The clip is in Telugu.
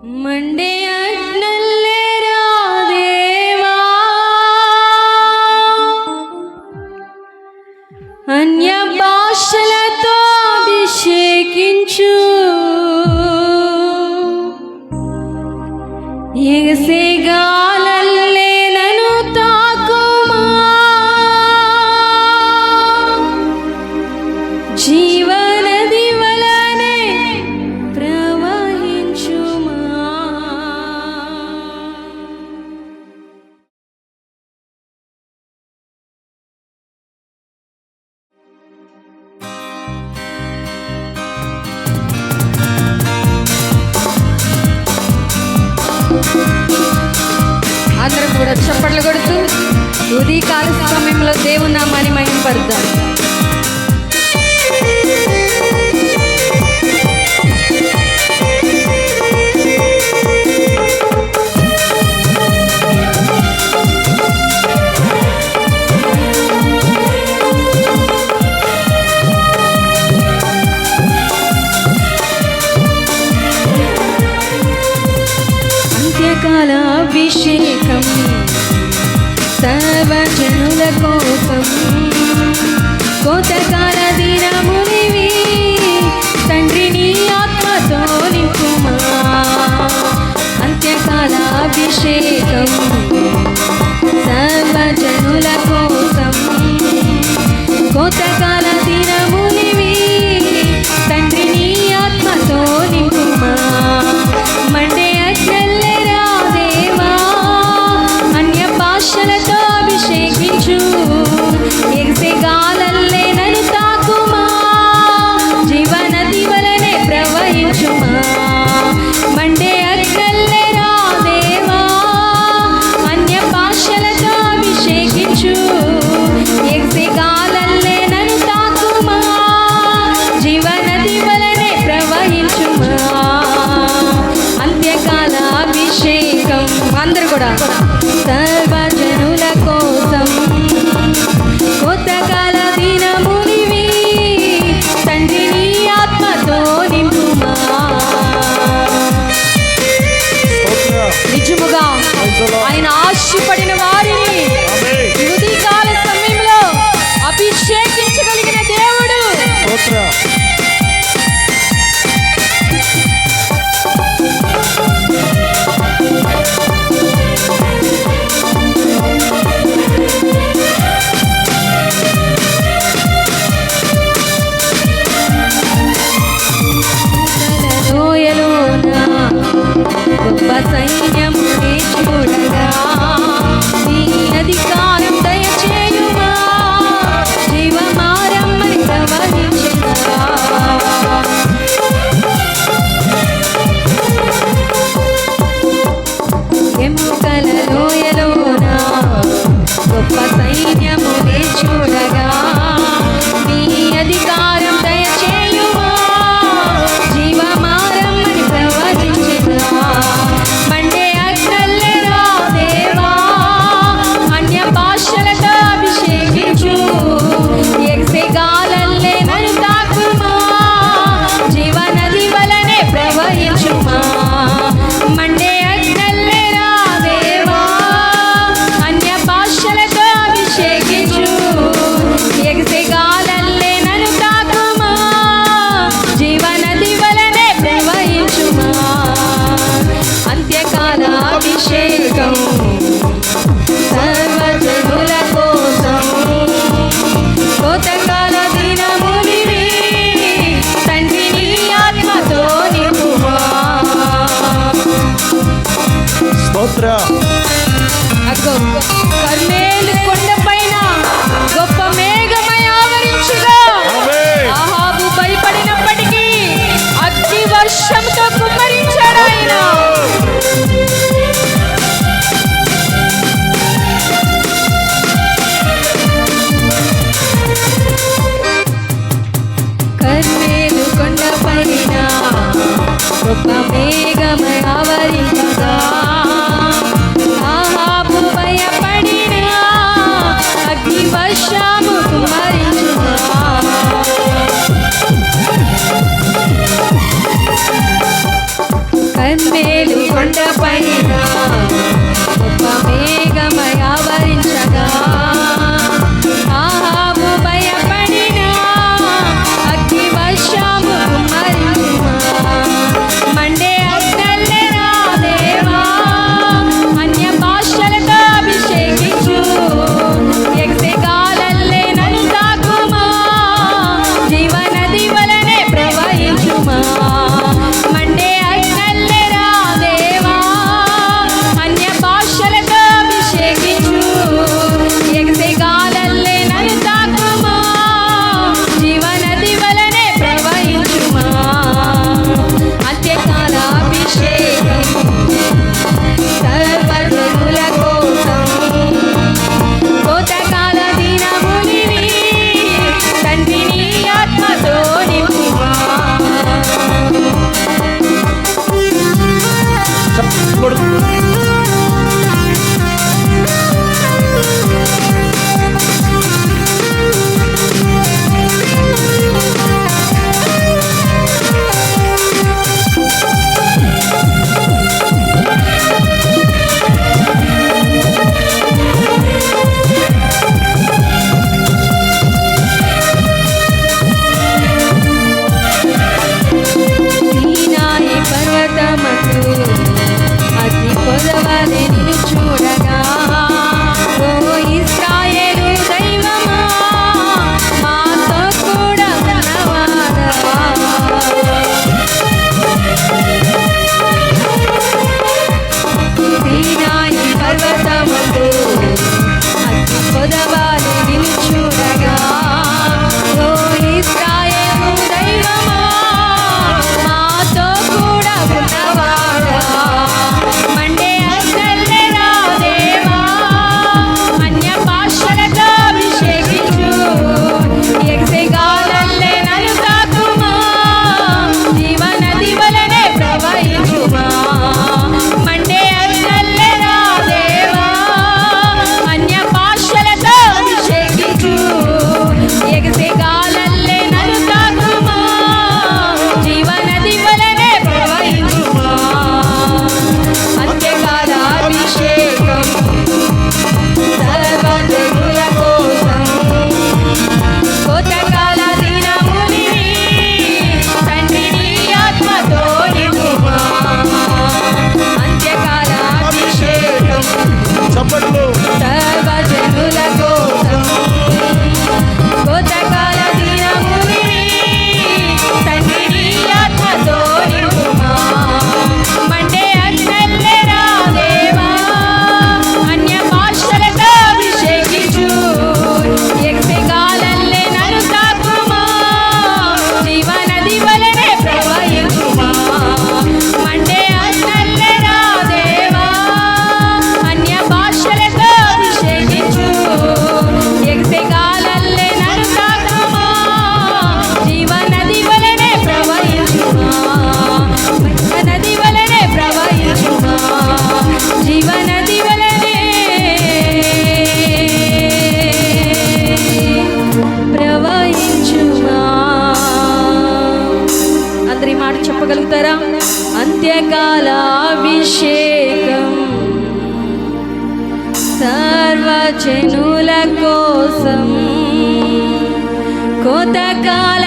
మండే అగ్నల్లేరా దేవా, అన్య భాషలతో అభిషేకించు, ఎగసే గాలల్లే నన్ను తాకుమా, జీవనది వలనే ప్రవహించుమా. అందరం కూడా చప్పట్లు కొడుతూ ఉదయకాల సమయంలో దేవుని నామాన్ని మహిమపరుద్దాం. అంత్యకాల అభిషేకం సర్వజనుల కోసం, కోతకాల దినమునివి తండ్రి నీ ఆత్మతో నింపుమా. అంత్యకాల అభిషేకం సర్వజనుల కోసం, కోతకాల దినమునివి తండ్రి నీ ఆత్మతో నింపుమా. మండే అగ్నల్లేరా దేవా, అన్య భాషలతో అభిషేకించు, ఎగసే గాలల్లే నన్ను తాకుమా, జీవనది వలనే ప్రవహించుమా. మండే అగ్నల్లేరా దేవా, అన్య భాషలతో అభిషేకించు, ఎగసే గాలల్లే నన్ను తాకుమా, జీవనది వలనే ప్రవహించుమా. అంత్యకాల అభిషేకం అందరూ కూడా సర్వజనుల కోసం, కొత్తకాల దినమునివి తండ్రి నీ ఆత్మతో నింపుమా. నిజముగా ఆయన ఆశపడిన వారిని ఉదయకాల సమయంలో అభిషేకించగలిగిన దేవుడు. గొప్ప సైన్యముని చూడగా నీ అధికారం దయచేయుమా, జీవమారమ్మని ప్రవహించుగా. ఎముకల లోయలోన గొప్ప సైన్యముని చూడగా నీ అధికారం దయచేయుమా, జీవమారమ్మని ప్రవహించుగా. మండే అగ్నల్లేరా దేవా, అన్య భాషలతో అభిషేకించు, ఎగసే గాలల్లే నన్ను తాకుమా, జీవనది వలనే ప్రవహించుమా. మండే అగ్నల్లేరా దేవా, అన్య భాషలతో అభిషేకించు, ఎగసే గాలల్లే నన్ను తాకుమా, జీవనది వలనే ప్రవహించుమా. అంత్యకాల అభిషేకం సర్వజనుల కోసం, కోతకాల దినమునివి తండ్రి నీ ఆత్మతో నింపుమా. అగ్గో కర్మేలు కొండపైన గొప్ప మేఘమై ఆవరించుగా, ఆహాబు భయపడినప్పటికీ అగ్ని వర్షంతో కుమ్మరించాడు ఆయన. కర్మేలు కొండపైన గొప్ప మేఘమై ఆవరించగా, ఆహాబు భయపడిన అగ్ని వర్షము కుమ్మరించుగా. కర్మేలు చెప్పగలుగుతారా? అంత్యకాల అభిషేకం సర్వజనుల కోసం, కోతకాల